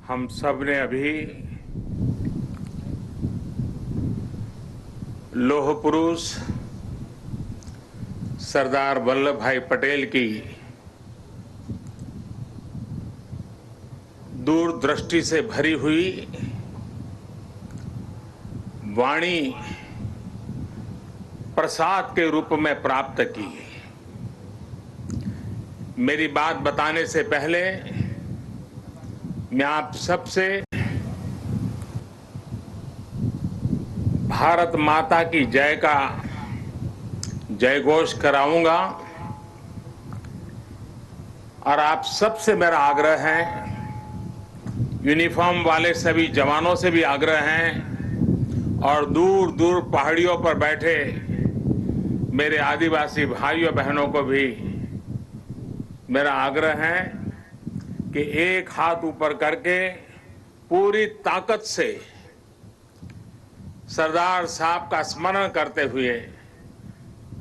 हम सब ने अभी लौह पुरुष सरदार वल्लभ भाई पटेल की दूरदृष्टि से भरी हुई वाणी प्रसाद के रूप में प्राप्त की। मेरी बात बताने से पहले मैं आप सबसे भारत माता की जय का जयघोष कराऊंगा और आप सबसे मेरा आग्रह है, यूनिफॉर्म वाले सभी जवानों से भी आग्रह है और दूर दूर पहाड़ियों पर बैठे मेरे आदिवासी भाइयों बहनों को भी मेरा आग्रह है कि एक हाथ ऊपर करके पूरी ताकत से सरदार साहब का स्मरण करते हुए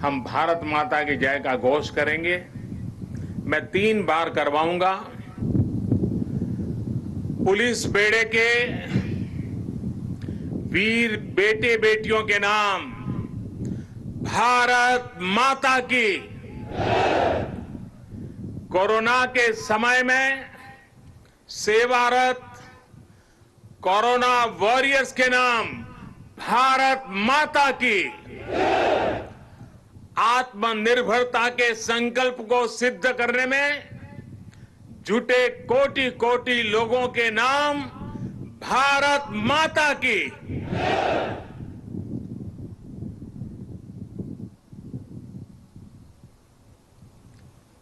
हम भारत माता की जय का घोष करेंगे। मैं 3 बार करवाऊंगा। पुलिस बेड़े के वीर बेटे बेटियों के नाम भारत माता की। कोरोना के समय में सेवारत कोरोना वॉरियर्स के नाम भारत माता की। आत्मनिर्भरता के संकल्प को सिद्ध करने में जुटे कोटि कोटि लोगों के नाम भारत माता की।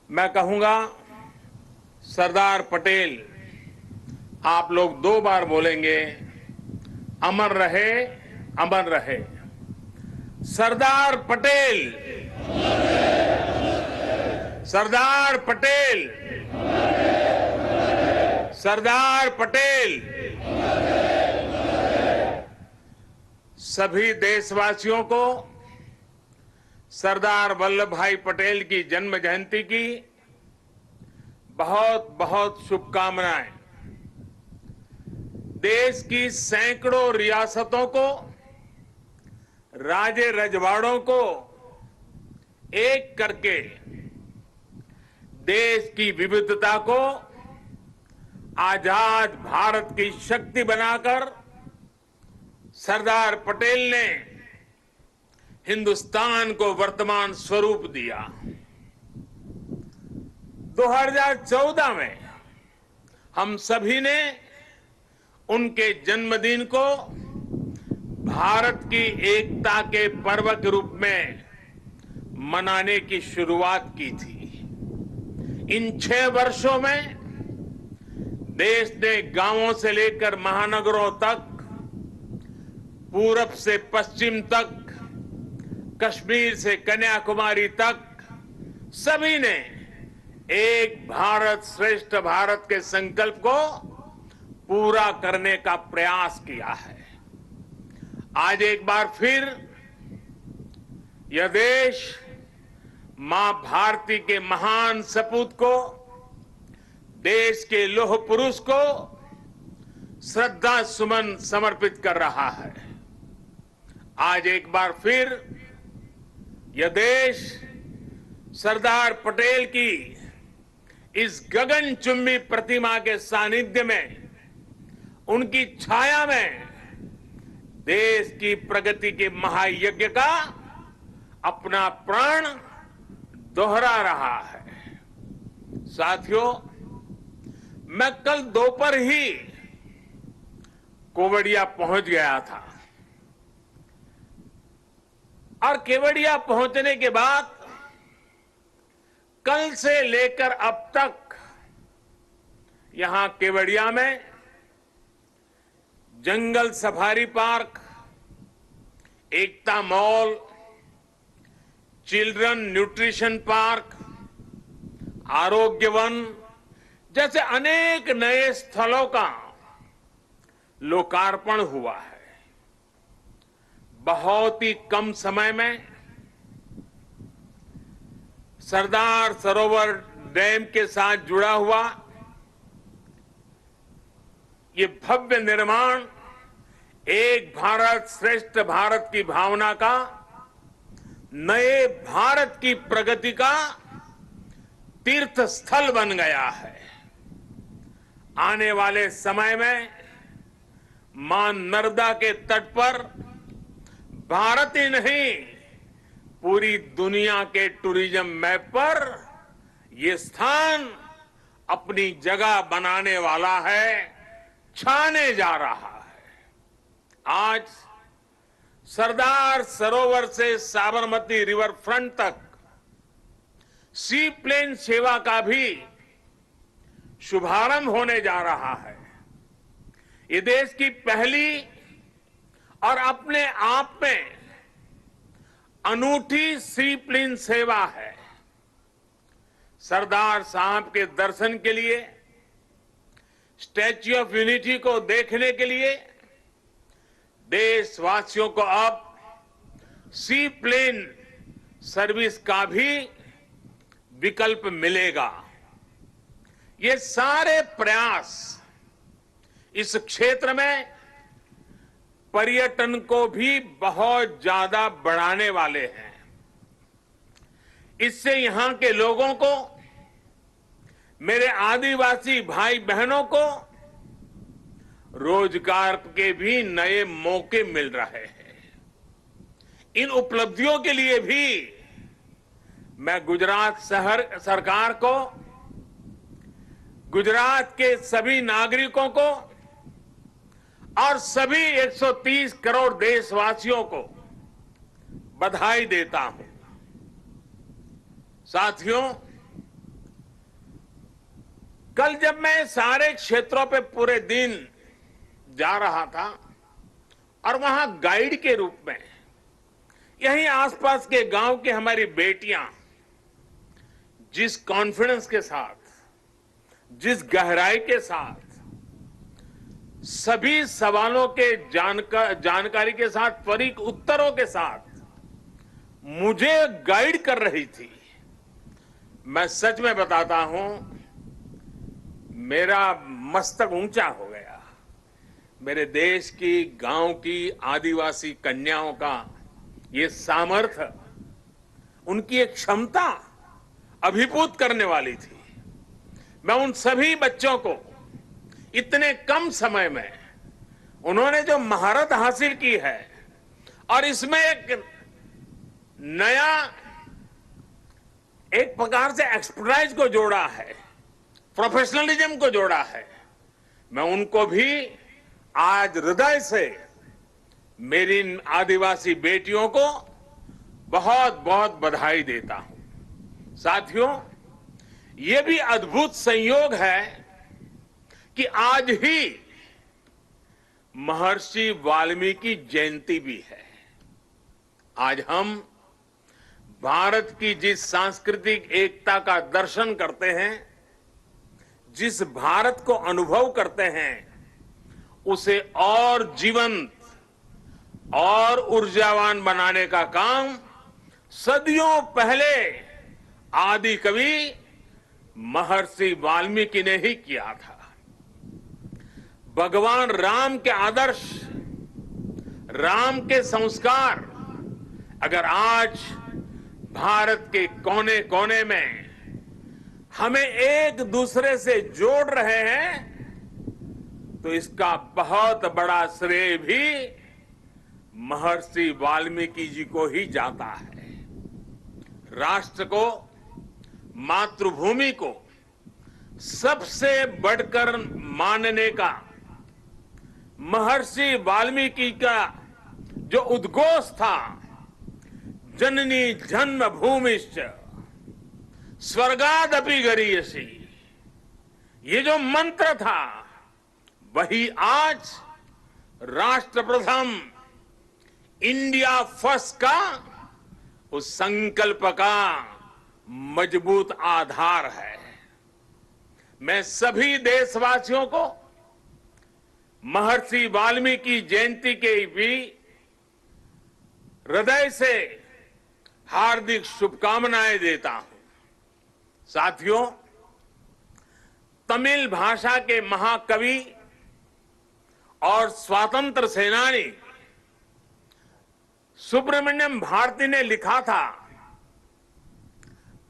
मैं कहूंगा, सरदार पटेल, आप लोग 2 बार बोलेंगे, अमर रहे, अमर रहे। सरदार पटेल, सरदार पटेल, सरदार पटेल। सभी देशवासियों को सरदार वल्लभ भाई पटेल की जन्म जयंती की बहुत बहुत शुभकामनाएं। देश की सैकड़ों रियासतों को, राजे रजवाड़ों को एक करके देश की विविधता को आजाद भारत की शक्ति बनाकर सरदार पटेल ने हिंदुस्तान को वर्तमान स्वरूप दिया। 2014 में हम सभी ने उनके जन्मदिन को भारत की एकता के पर्व के रूप में मनाने की शुरुआत की थी। इन 6 वर्षों में देश ने गांवों से लेकर महानगरों तक, पूरब से पश्चिम तक, कश्मीर से कन्याकुमारी तक सभी ने एक भारत श्रेष्ठ भारत के संकल्प को पूरा करने का प्रयास किया है। आज एक बार फिर यह देश मां भारती के महान सपूत को, देश के लौह पुरुष को श्रद्धा सुमन समर्पित कर रहा है। आज एक बार फिर यह देश सरदार पटेल की इस गगनचुंबी प्रतिमा के सानिध्य में, उनकी छाया में देश की प्रगति के महायज्ञ का अपना प्राण दोहरा रहा है। साथियों, मैं कल दोपहर ही केवड़िया पहुंच गया था और केवड़िया पहुंचने के बाद कल से लेकर अब तक यहां केवड़िया में जंगल सफारी पार्क, एकता मॉल, चिल्ड्रन न्यूट्रिशन पार्क, आरोग्य वन जैसे अनेक नए स्थलों का लोकार्पण हुआ है। बहुत ही कम समय में सरदार सरोवर डैम के साथ जुड़ा हुआ ये भव्य निर्माण एक भारत श्रेष्ठ भारत की भावना का, नए भारत की प्रगति का तीर्थ स्थल बन गया है। आने वाले समय में मां नर्मदा के तट पर भारत ही नहीं, पूरी दुनिया के टूरिज्म मैप पर ये स्थान अपनी जगह बनाने वाला है, छाने जा रहा है। आज सरदार सरोवर से साबरमती रिवर फ्रंट तक सी प्लेन सेवा का भी शुभारंभ होने जा रहा है। ये देश की पहली और अपने आप में अनूठी सी प्लेन सेवा है। सरदार साहब के दर्शन के लिए, स्टैच्यू ऑफ यूनिटी को देखने के लिए देशवासियों को अब सी प्लेन सर्विस का भी विकल्प मिलेगा। ये सारे प्रयास इस क्षेत्र में पर्यटन को भी बहुत ज्यादा बढ़ाने वाले हैं। इससे यहां के लोगों को, मेरे आदिवासी भाई बहनों को रोजगार के भी नए मौके मिल रहे हैं। इन उपलब्धियों के लिए भी मैं गुजरात सरकार को, गुजरात के सभी नागरिकों को और सभी 130 करोड़ देशवासियों को बधाई देता हूं। साथियों, कल जब मैं सारे क्षेत्रों पे पूरे दिन जा रहा था और वहां गाइड के रूप में यहीं आसपास के गांव की हमारी बेटियां जिस कॉन्फिडेंस के साथ, जिस गहराई के साथ, सभी सवालों के जानकारी के साथ, त्वरित उत्तरों के साथ मुझे गाइड कर रही थी, मैं सच में बताता हूं, मेरा मस्तक ऊंचा हो गया। मेरे देश की, गांव की आदिवासी कन्याओं का ये सामर्थ्य, उनकी एक क्षमता अभिभूत करने वाली थी। मैं उन सभी बच्चों को इतने कम समय में उन्होंने जो महारत हासिल की है और इसमें एक नया, एक प्रकार से एक्सपर्टाइज को जोड़ा है, प्रोफेशनलिज्म को जोड़ा है, मैं उनको भी आज हृदय से मेरी इन आदिवासी बेटियों को बहुत बहुत बधाई देता हूं। साथियों, ये भी अद्भुत संयोग है कि आज ही महर्षि वाल्मीकि जयंती भी है। आज हम भारत की जिस सांस्कृतिक एकता का दर्शन करते हैं, जिस भारत को अनुभव करते हैं, उसे और जीवंत और ऊर्जावान बनाने का काम सदियों पहले आदि कवि महर्षि वाल्मीकि ने ही किया था। भगवान राम के आदर्श, राम के संस्कार अगर आज भारत के कोने कोने में हमें एक दूसरे से जोड़ रहे हैं, तो इसका बहुत बड़ा श्रेय भी महर्षि वाल्मीकि जी को ही जाता है। राष्ट्र को, मातृभूमि को सबसे बढ़कर मानने का महर्षि वाल्मीकि का जो उद्घोष था, जननी जन्म भूमिश्च स्वर्गादपि गरीयसी, ये जो मंत्र था, वही आज राष्ट्र प्रथम, इंडिया फर्स्ट का उस संकल्प का मजबूत आधार है। मैं सभी देशवासियों को महर्षि वाल्मीकि जयंती के भी हृदय से हार्दिक शुभकामनाएं देता हूं। साथियों, तमिल भाषा के महाकवि और स्वतंत्र सेनानी सुब्रमण्यम भारती ने लिखा था,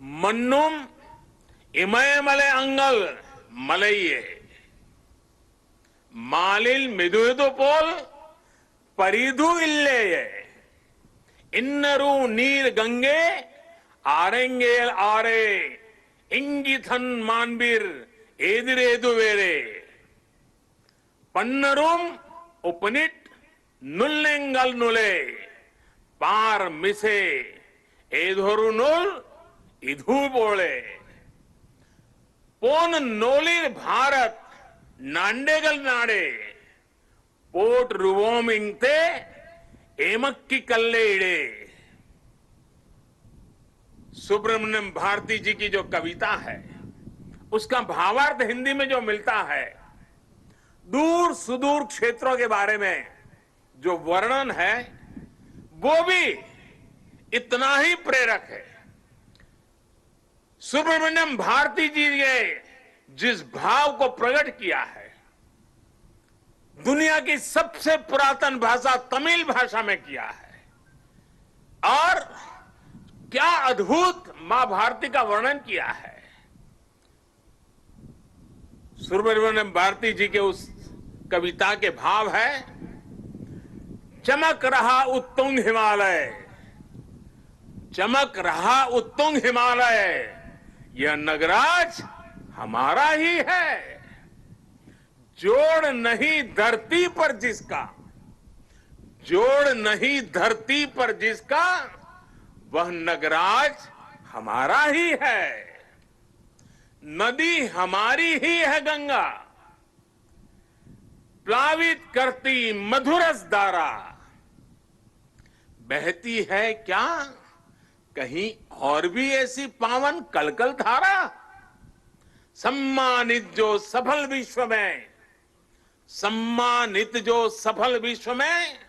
मन्नुम इमयमले अंगल मलइये मालिल मिदुइदु पोल परिधु इल्लेये इन्नरू नीर गंगे आरेंगेल आरे इंगिथन मानबीर एदिरेदु वेरे पन्नरुम उपनिट नुल्लेंगल नुले पार मिसे एधोरु नुल इधु बोले पोन नोलिर भारत नांडेगल नाडे पोट रुवोमिंगते एमक्की कल्ले इड़े। सुब्रमण्यम भारती जी की जो कविता है उसका भावार्थ हिंदी में जो मिलता है, दूर सुदूर क्षेत्रों के बारे में जो वर्णन है वो भी इतना ही प्रेरक है। सुब्रमण्यम भारती जी ने जिस भाव को प्रकट किया है, दुनिया की सबसे पुरातन भाषा तमिल भाषा में किया है, और क्या अद्भुत मां भारती का वर्णन किया है। सुब्रमण्यम भारती जी के उस कविता के भाव है, चमक रहा उत्तुंग हिमालय, चमक रहा उत्तुंग हिमालय, यह नगराज हमारा ही है। जोड़ नहीं धरती पर जिसका, जोड़ नहीं धरती पर जिसका, वह नगराज हमारा ही है। नदी हमारी ही है गंगा, प्लावित करती मधुरस धारा, बहती है क्या कहीं और भी ऐसी पावन कलकल धारा। सम्मानित जो सफल विश्व में, सम्मानित जो सफल विश्व में,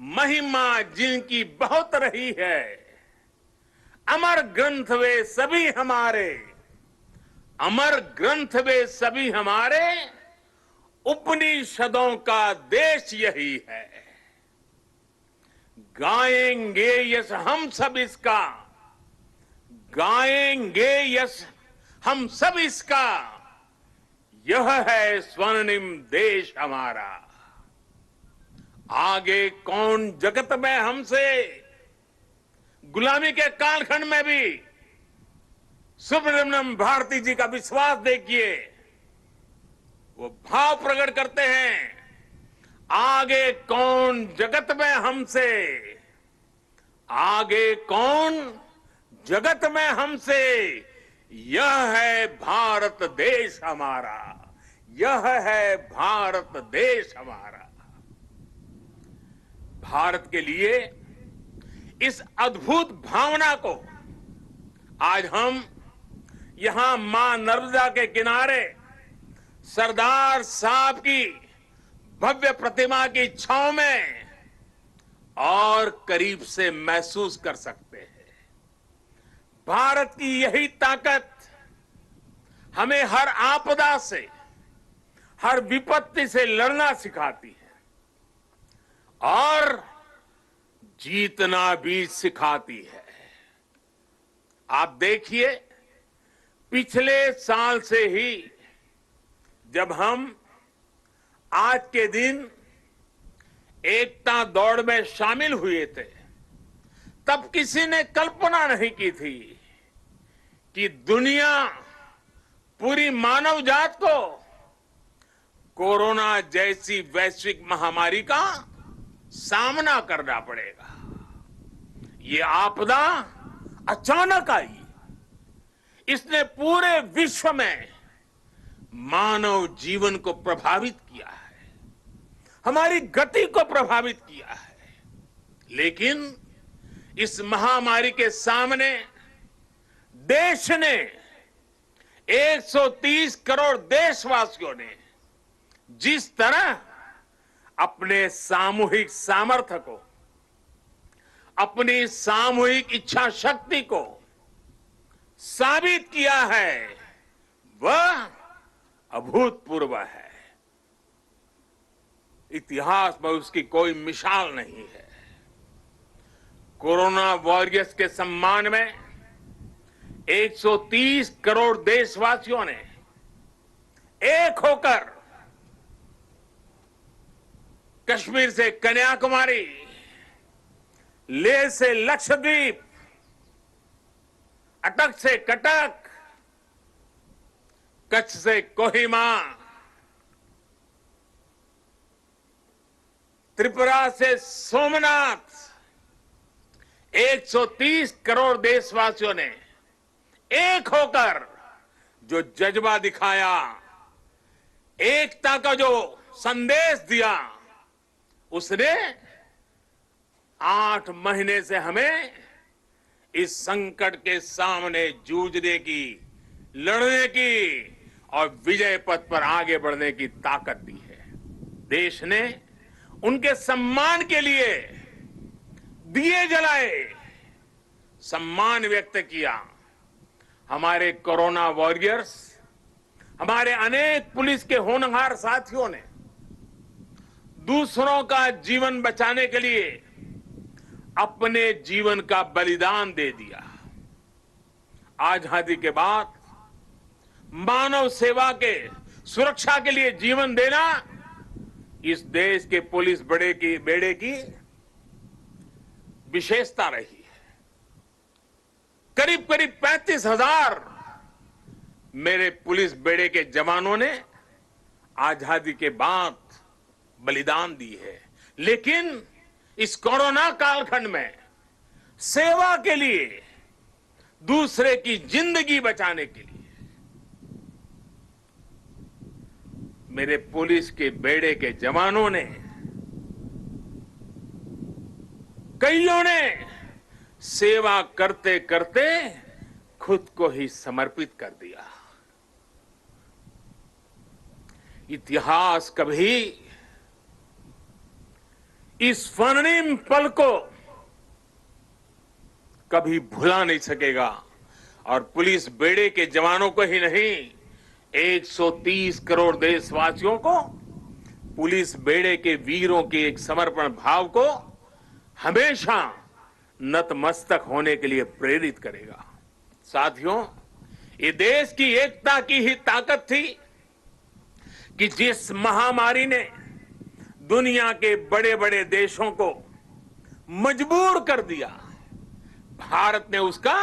महिमा जिनकी बहुत रही है। अमर ग्रंथ वे सभी हमारे, अमर ग्रंथ वे सभी हमारे, उपनिषदों का देश यही है। गाएंगे यश हम सब इसका, गाएंगे यश हम सब इसका, यह है स्वर्णिम देश हमारा। आगे कौन जगत में हमसे, गुलामी के कालखंड में भी सुब्रमण्यम भारती जी का विश्वास देखिए, वो भाव प्रकट करते हैं, आगे कौन जगत में हमसे, आगे कौन जगत में हमसे, यह है भारत देश हमारा, यह है भारत देश हमारा। भारत के लिए इस अद्भुत भावना को आज हम यहां मां नर्मदा के किनारे सरदार साहब की भव्य प्रतिमा की छांव में और करीब से महसूस कर सकते हैं। भारत की यही ताकत हमें हर आपदा से, हर विपत्ति से लड़ना सिखाती है और जीतना भी सिखाती है। आप देखिए, पिछले साल से ही जब हम आज के दिन एकता दौड़ में शामिल हुए थे, तब किसी ने कल्पना नहीं की थी कि दुनिया, पूरी मानव जात को कोरोना जैसी वैश्विक महामारी का सामना करना पड़ेगा। ये आपदा अचानक आई, इसने पूरे विश्व में मानव जीवन को प्रभावित किया है, हमारी गति को प्रभावित किया है। लेकिन इस महामारी के सामने देश ने, 130 करोड़ देशवासियों ने जिस तरह अपने सामूहिक सामर्थ्य को, अपनी सामूहिक इच्छा शक्ति को साबित किया है, वह अभूतपूर्व है। इतिहास में उसकी कोई मिसाल नहीं है। कोरोना वॉरियर्स के सम्मान में 130 करोड़ देशवासियों ने एक होकर कश्मीर से कन्याकुमारी, लेह से लक्षद्वीप, अटक से कटक, कच्छ से कोहिमा, त्रिपुरा से सोमनाथ, 130 करोड़ देशवासियों ने एक होकर जो जज्बा दिखाया, एकता का जो संदेश दिया, उसने 8 महीने से हमें इस संकट के सामने जूझने की, लड़ने की और विजय पथ पर आगे बढ़ने की ताकत दी है। देश ने उनके सम्मान के लिए दिए जलाए, सम्मान व्यक्त किया। हमारे कोरोना वॉरियर्स, हमारे अनेक पुलिस के होनहार साथियों ने दूसरों का जीवन बचाने के लिए अपने जीवन का बलिदान दे दिया। आजादी के बाद मानव सेवा के, सुरक्षा के लिए जीवन देना इस देश के पुलिस बेड़े की विशेषता रही है। करीब करीब 35,000 मेरे पुलिस बेड़े के जवानों ने आजादी के बाद बलिदान दी है, लेकिन इस कोरोना कालखंड में सेवा के लिए, दूसरे की जिंदगी बचाने के लिए मेरे पुलिस के बेड़े के जवानों ने, कईयों ने सेवा करते करते खुद को ही समर्पित कर दिया। इतिहास कभी इस स्वर्णिम पल को कभी भुला नहीं सकेगा और पुलिस बेड़े के जवानों को ही नहीं, 130 करोड़ देशवासियों को पुलिस बेड़े के वीरों के एक समर्पण भाव को हमेशा नतमस्तक होने के लिए प्रेरित करेगा। साथियों, ये देश की एकता की ही ताकत थी कि जिस महामारी ने दुनिया के बड़े बड़े देशों को मजबूर कर दिया, भारत ने उसका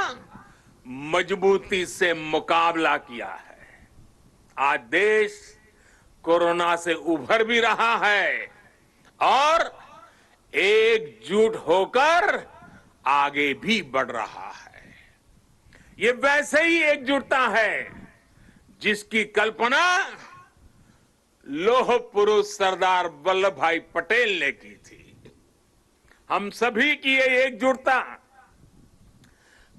मजबूती से मुकाबला किया है। आज देश कोरोना से उभर भी रहा है और एकजुट होकर आगे भी बढ़ रहा है। ये वैसे ही एकजुटता है जिसकी कल्पना लौह पुरुष सरदार वल्लभ भाई पटेल ने की थी। हम सभी की ये एकजुटता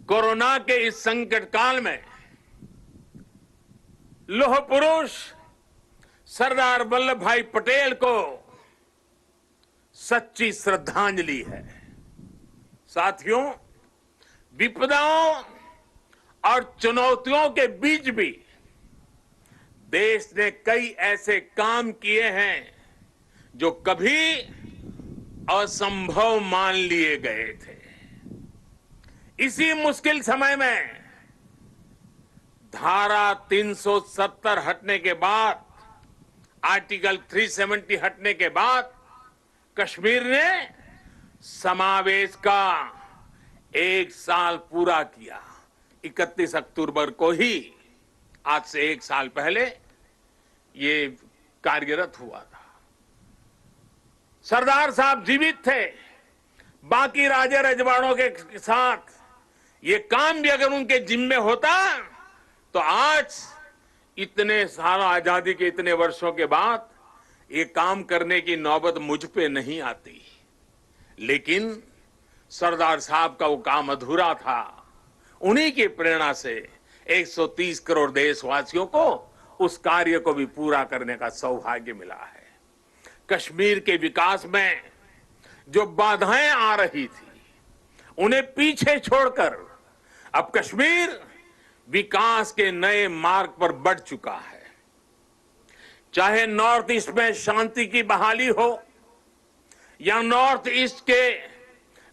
कोरोना के इस संकट काल में लौह पुरुष सरदार वल्लभ भाई पटेल को सच्ची श्रद्धांजलि है। साथियों, विपदाओं और चुनौतियों के बीच भी देश ने कई ऐसे काम किए हैं जो कभी असंभव मान लिए गए थे। इसी मुश्किल समय में धारा 370 हटने के बाद, आर्टिकल 370 हटने के बाद कश्मीर ने समावेश का 1 साल पूरा किया। 31 अक्टूबर को ही, आज से 1 साल पहले ये कार्यरत हुआ था। सरदार साहब जीवित थे, बाकी राजा रजवाड़ों के साथ ये काम भी अगर उनके जिम्मे होता तो आज इतने साल आजादी के इतने वर्षों के बाद ये काम करने की नौबत मुझ पे नहीं आती। लेकिन सरदार साहब का वो काम अधूरा था। उन्हीं की प्रेरणा से 130 करोड़ देशवासियों को उस कार्य को भी पूरा करने का सौभाग्य मिला है। कश्मीर के विकास में जो बाधाएं आ रही थी, उन्हें पीछे छोड़कर अब कश्मीर विकास के नए मार्ग पर बढ़ चुका है। चाहे नॉर्थ ईस्ट में शांति की बहाली हो या नॉर्थ ईस्ट के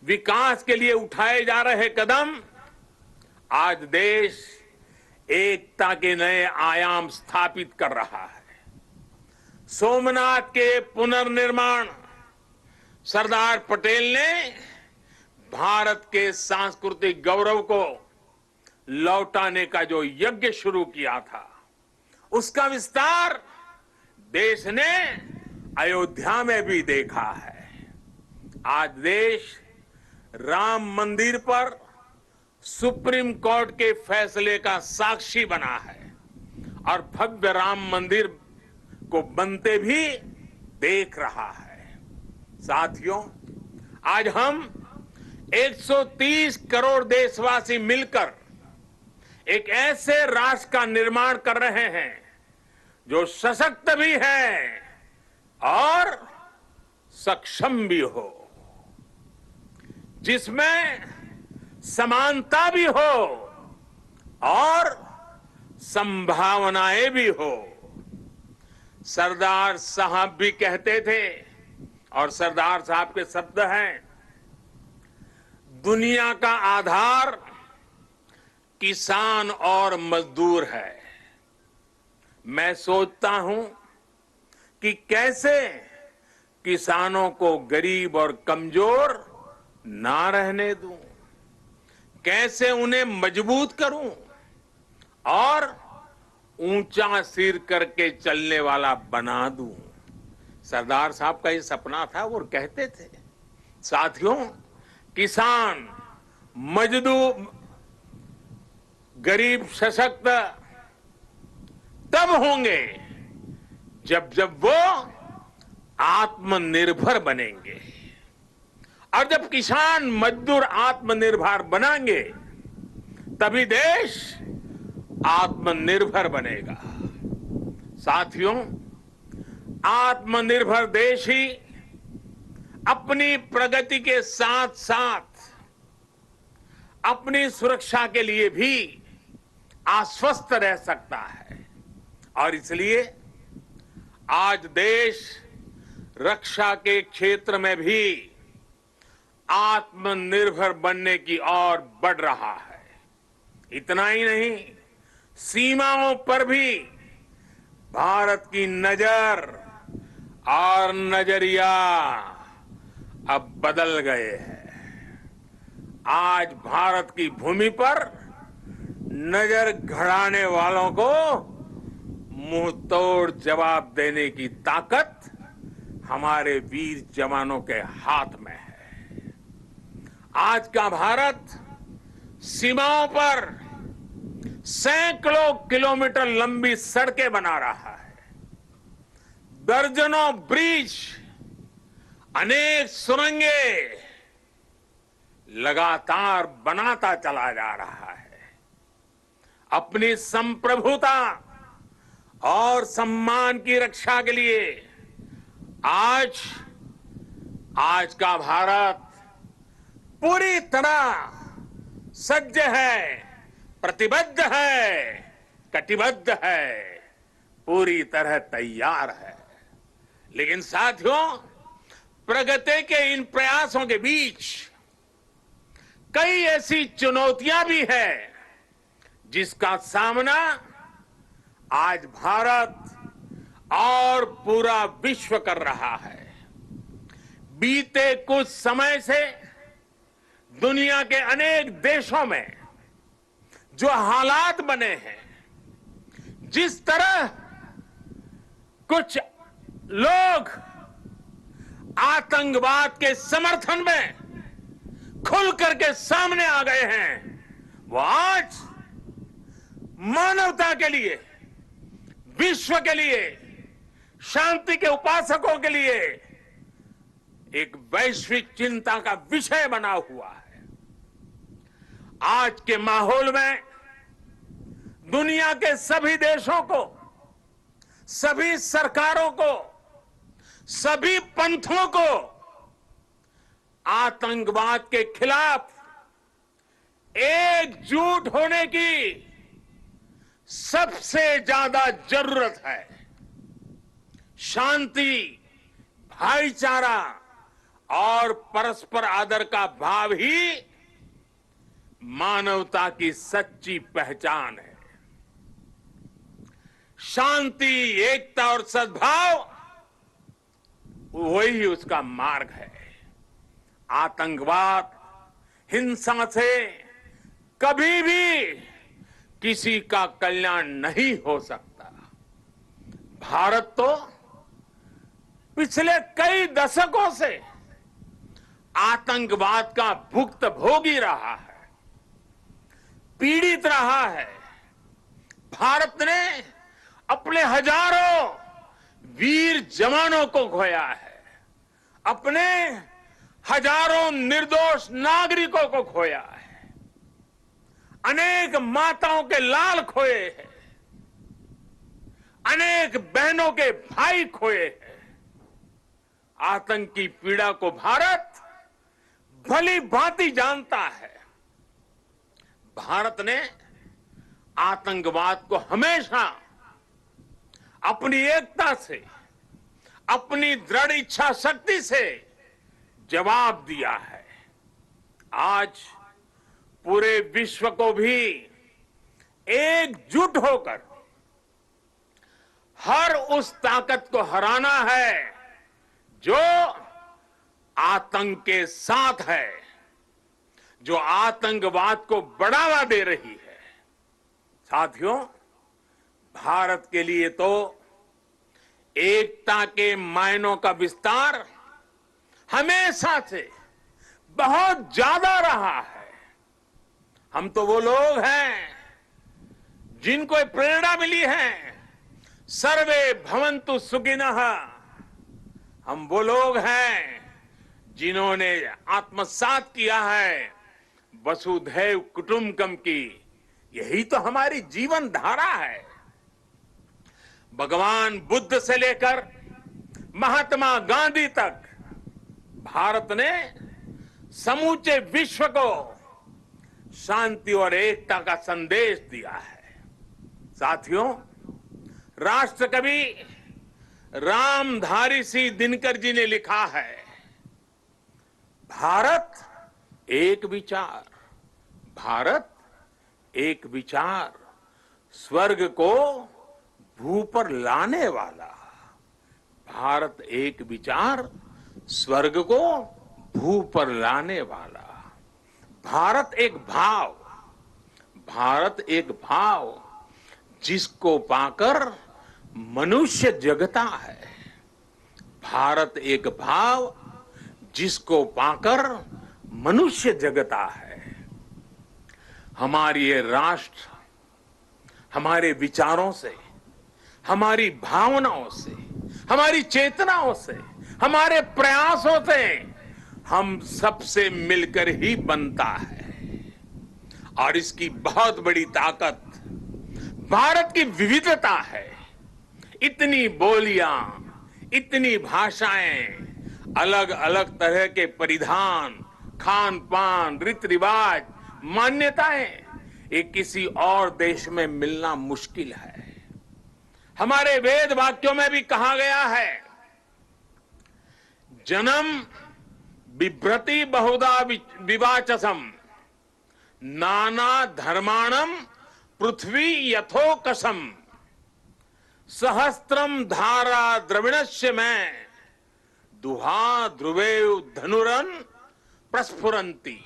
विकास के लिए उठाए जा रहे कदम, आज देश एकता के नए आयाम स्थापित कर रहा है। सोमनाथ के पुनर्निर्माण सरदार पटेल ने भारत के सांस्कृतिक गौरव को लौटाने का जो यज्ञ शुरू किया था, उसका विस्तार देश ने अयोध्या में भी देखा है। आज देश राम मंदिर पर सुप्रीम कोर्ट के फैसले का साक्षी बना है और भव्य राम मंदिर को बनते भी देख रहा है। साथियों, आज हम 130 करोड़ देशवासी मिलकर एक ऐसे राष्ट्र का निर्माण कर रहे हैं जो सशक्त भी है और सक्षम भी हो, जिसमें समानता भी हो और संभावनाएं भी हो। सरदार साहब भी कहते थे, और सरदार साहब के शब्द हैं, दुनिया का आधार किसान और मजदूर है। मैं सोचता हूं कि कैसे किसानों को गरीब और कमजोर ना रहने दूं, कैसे उन्हें मजबूत करूं और ऊंचा सिर करके चलने वाला बना दूं। सरदार साहब का ये सपना था, वो कहते थे। साथियों, किसान, मजदूर, गरीब सशक्त तब होंगे जब वो आत्मनिर्भर बनेंगे, और जब किसान मजदूर आत्मनिर्भर बनेंगे तभी देश आत्मनिर्भर बनेगा। साथियों, आत्मनिर्भर देश ही अपनी प्रगति के साथ साथ अपनी सुरक्षा के लिए भी आश्वस्त रह सकता है, और इसलिए आज देश रक्षा के क्षेत्र में भी आत्मनिर्भर बनने की ओर बढ़ रहा है। इतना ही नहीं, सीमाओं पर भी भारत की नजर और नजरिया अब बदल गए हैं। आज भारत की भूमि पर नजर गड़ाने वालों को मुंह तोड़ जवाब देने की ताकत हमारे वीर जवानों के हाथ में है। आज का भारत सीमाओं पर सैकड़ों किलोमीटर लंबी सड़कें बना रहा है, दर्जनों ब्रिज, अनेक सुरंगें लगातार बनाता चला जा रहा है। अपनी संप्रभुता और सम्मान की रक्षा के लिए आज का भारत पूरी तरह सज्ज है, प्रतिबद्ध है, कटिबद्ध है, पूरी तरह तैयार है। लेकिन साथियों, प्रगति के इन प्रयासों के बीच कई ऐसी चुनौतियां भी हैं जिसका सामना आज भारत और पूरा विश्व कर रहा है। बीते कुछ समय से दुनिया के अनेक देशों में जो हालात बने हैं, जिस तरह कुछ लोग आतंकवाद के समर्थन में खुल करके सामने आ गए हैं, वो आज मानवता के लिए, विश्व के लिए, शांति के उपासकों के लिए एक वैश्विक चिंता का विषय बना हुआ है। आज के माहौल में दुनिया के सभी देशों को, सभी सरकारों को, सभी पंथों को आतंकवाद के खिलाफ एकजुट होने की सबसे ज्यादा जरूरत है। शांति, भाईचारा और परस्पर आदर का भाव ही मानवता की सच्ची पहचान है। शांति, एकता और सद्भाव वही उसका मार्ग है। आतंकवाद, हिंसा से कभी भी किसी का कल्याण नहीं हो सकता। भारत तो पिछले कई दशकों से आतंकवाद का भुक्तभोगी रहा है, पीड़ित रहा है। भारत ने अपने हजारों वीर जवानों को खोया है, अपने हजारों निर्दोष नागरिकों को खोया है, अनेक माताओं के लाल खोए हैं, अनेक बहनों के भाई खोए हैं। आतंक की पीड़ा को भारत भली भांति जानता है। भारत ने आतंकवाद को हमेशा अपनी एकता से, अपनी दृढ़ इच्छा शक्ति से जवाब दिया है। आज पूरे विश्व को भी एकजुट होकर हर उस ताकत को हराना है जो आतंक के साथ है, जो आतंकवाद को बढ़ावा दे रही है। साथियों, भारत के लिए तो एकता के मायनों का विस्तार हमेशा से बहुत ज्यादा रहा है। हम तो वो लोग हैं जिनको प्रेरणा मिली है, सर्वे भवन्तु सुखिनः। हम वो लोग हैं जिन्होंने आत्मसात किया है वसुधैव कुटुंबकम की। यही तो हमारी जीवन धारा है। भगवान बुद्ध से लेकर महात्मा गांधी तक भारत ने समूचे विश्व को शांति और एकता का संदेश दिया है। साथियों, राष्ट्रकवि रामधारी सिंह दिनकर जी ने लिखा है, भारत एक विचार, भारत एक विचार, स्वर्ग को भू पर लाने वाला। भारत एक विचार, स्वर्ग को भू पर लाने वाला। भारत एक भाव, भारत एक भाव जिसको पाकर मनुष्य जगता है। भारत एक भाव जिसको पाकर मनुष्य जगता है। हमारी ये राष्ट्र हमारे विचारों से, हमारी भावनाओं से, हमारी चेतनाओं से, हमारे प्रयासों से हम सबसे मिलकर ही बनता है। और इसकी बहुत बड़ी ताकत भारत की विविधता है। इतनी बोलियां, इतनी भाषाएं, अलग अलग तरह के परिधान, खान पान, रीति रिवाज, मान्यताएं, ये किसी और देश में मिलना मुश्किल है। हमारे वेद वाक्यों में भी कहा गया है, जन्म बिभ्रति बहुधा विवाचसम, नाना धर्माणम पृथ्वी यथोकसम, सहस्त्रम धारा द्रविणस्य में, दुहा ध्रुवेव धनुरन प्रस्फुरंती।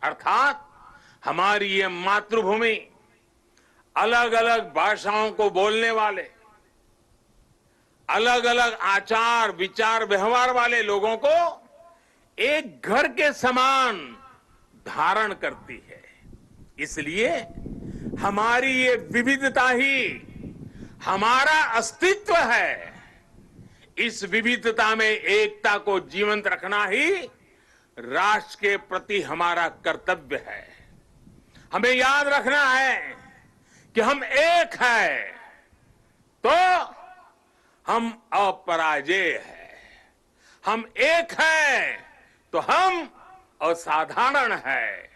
अर्थात हमारी ये मातृभूमि अलग अलग भाषाओं को बोलने वाले, अलग अलग आचार विचार व्यवहार वाले लोगों को एक घर के समान धारण करती है। इसलिए हमारी ये विविधता ही हमारा अस्तित्व है। इस विविधता में एकता को जीवंत रखना ही राष्ट्र के प्रति हमारा कर्तव्य है। हमें याद रखना है कि हम एक हैं तो हम अपराजेय हैं। हम एक हैं तो हम असाधारण हैं।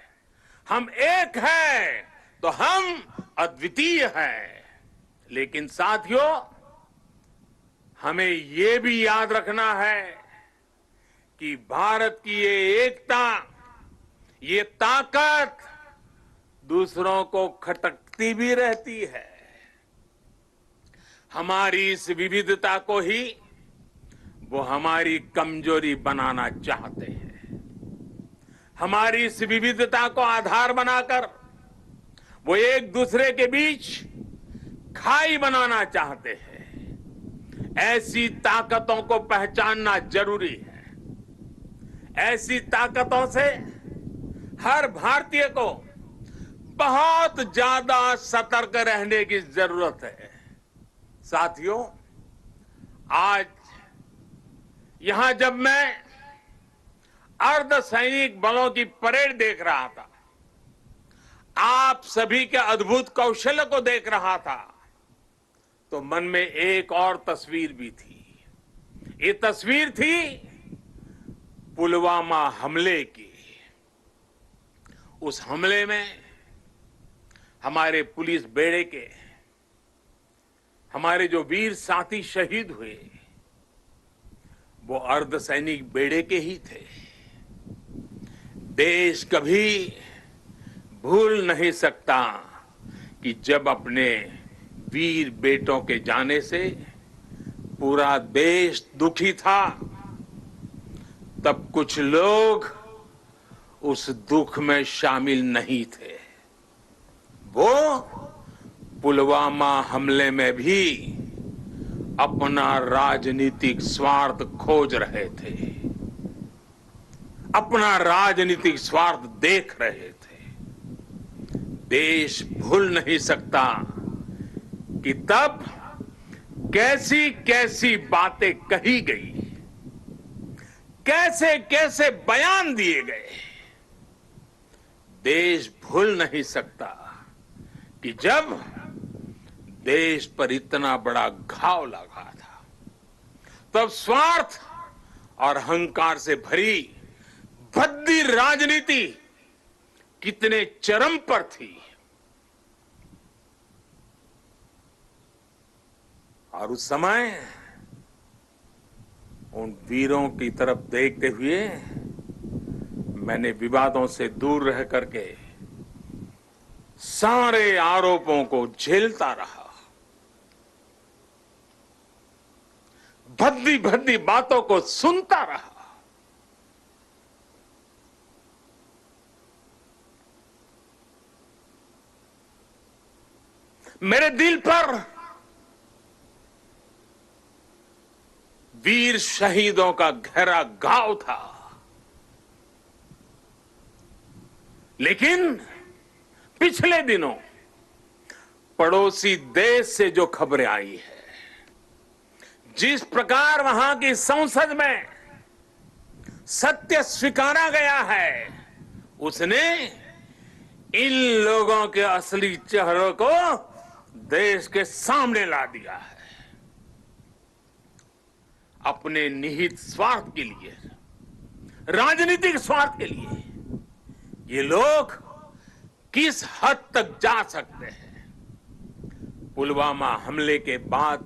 हम एक हैं तो हम अद्वितीय हैं। लेकिन साथियों, हमें ये भी याद रखना है कि भारत की ये एकता, ये ताकत दूसरों को खटकती भी रहती है। हमारी इस विविधता को ही वो हमारी कमजोरी बनाना चाहते हैं। हमारी इस विविधता को आधार बनाकर वो एक दूसरे के बीच खाई बनाना चाहते हैं। ऐसी ताकतों को पहचानना जरूरी है। ऐसी ताकतों से हर भारतीय को बहुत ज्यादा सतर्क रहने की जरूरत है। साथियों, आज यहां जब मैं अर्धसैनिक बलों की परेड देख रहा था, आप सभी के अद्भुत कौशल्य को देख रहा था, तो मन में एक और तस्वीर भी थी। ये तस्वीर थी पुलवामा हमले की। उस हमले में हमारे पुलिस बेड़े के हमारे जो वीर साथी शहीद हुए, वो अर्धसैनिक बेड़े के ही थे। देश कभी भूल नहीं सकता कि जब अपने वीर बेटों के जाने से पूरा देश दुखी था, तब कुछ लोग उस दुख में शामिल नहीं थे। वो पुलवामा हमले में भी अपना राजनीतिक स्वार्थ खोज रहे थे, अपना राजनीतिक स्वार्थ देख रहे थे। देश भूल नहीं सकता कि तब कैसी कैसी बातें कही गई, कैसे कैसे बयान दिए गए। देश भूल नहीं सकता कि जब देश पर इतना बड़ा घाव लगा था, तब स्वार्थ और अहंकार से भरी भद्दी राजनीति कितने चरम पर थी। और उस समय उन वीरों की तरफ देखते हुए मैंने विवादों से दूर रह करके सारे आरोपों को झेलता रहा। भद्दी भद्दी बातों को सुनता रहा। मेरे दिल पर वीर शहीदों का गहरा घाव था, लेकिन पिछले दिनों पड़ोसी देश से जो खबरें आई है, जिस प्रकार वहां की संसद में सत्य स्वीकारा गया है, उसने इन लोगों के असली चेहरों को देश के सामने ला दिया है। अपने निहित स्वार्थ के लिए, राजनीतिक स्वार्थ के लिए ये लोग किस हद तक जा सकते हैं। पुलवामा हमले के बाद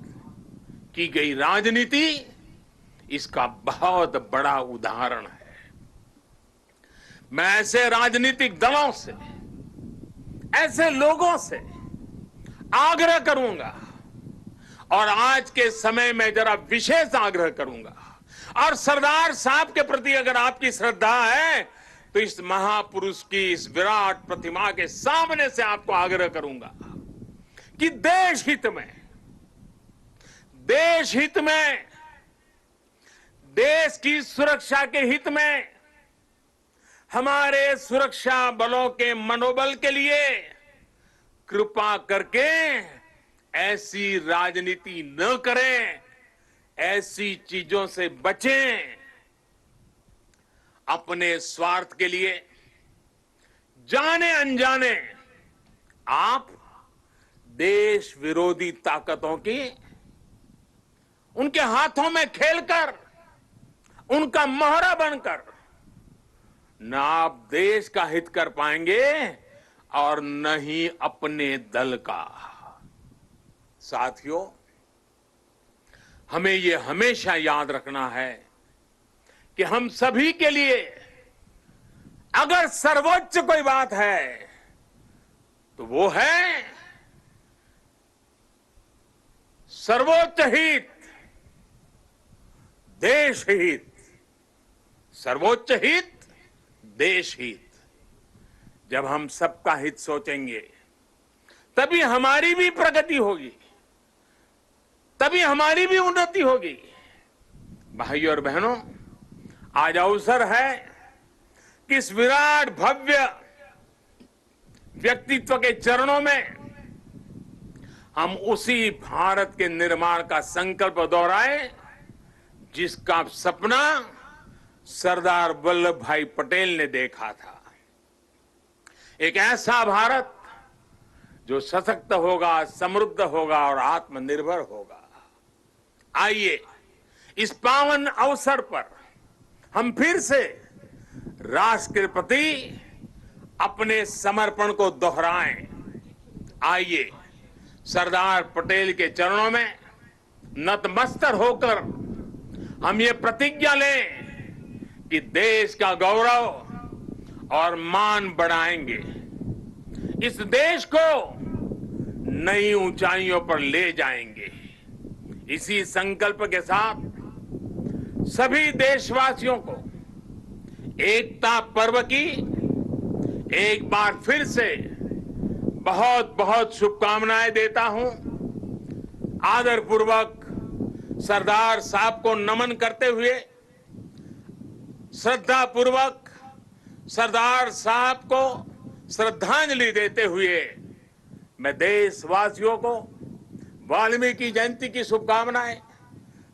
की गई राजनीति इसका बहुत बड़ा उदाहरण है। मैं ऐसे राजनीतिक दलों से, ऐसे लोगों से आग्रह करूंगा, और आज के समय में जरा विशेष आग्रह करूंगा, और सरदार साहब के प्रति अगर आपकी श्रद्धा है तो इस महापुरुष की इस विराट प्रतिमा के सामने से आपको आग्रह करूंगा कि देश हित में, देश की सुरक्षा के हित में, हमारे सुरक्षा बलों के मनोबल के लिए कृपा करके ऐसी राजनीति न करें, ऐसी चीजों से बचें। अपने स्वार्थ के लिए जाने अनजाने आप देश विरोधी ताकतों की उनके हाथों में खेलकर, उनका मोहरा बनकर न आप देश का हित कर पाएंगे और न ही अपने दल का। साथियों, हमें ये हमेशा याद रखना है कि हम सभी के लिए अगर सर्वोच्च कोई बात है तो वो है सर्वोच्च हित, देश हित। सर्वोच्च हित, देश हित। जब हम सबका हित सोचेंगे तभी हमारी भी प्रगति होगी, तभी हमारी भी उन्नति होगी। भाइयों और बहनों, आज अवसर है कि इस विराट भव्य व्यक्तित्व के चरणों में हम उसी भारत के निर्माण का संकल्प दोहराएं जिसका सपना सरदार वल्लभ भाई पटेल ने देखा था। एक ऐसा भारत जो सशक्त होगा, समृद्ध होगा और आत्मनिर्भर होगा। आइए इस पावन अवसर पर हम फिर से राष्ट्र के प्रति अपने समर्पण को दोहराएं। आइए सरदार पटेल के चरणों में नतमस्तक होकर हम ये प्रतिज्ञा लें कि देश का गौरव और मान बढ़ाएंगे, इस देश को नई ऊंचाइयों पर ले जाएंगे। इसी संकल्प के साथ सभी देशवासियों को एकता पर्व की एक बार फिर से बहुत बहुत शुभकामनाएं देता हूं। आदरपूर्वक सरदार साहब को नमन करते हुए, श्रद्धापूर्वक सरदार साहब को श्रद्धांजलि देते हुए मैं देशवासियों को वाल्मीकि जयंती की शुभकामनाएं,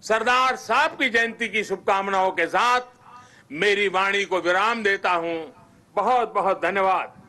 सरदार साहब की जयंती की शुभकामनाओं के साथ मेरी वाणी को विराम देता हूं। बहुत बहुत धन्यवाद।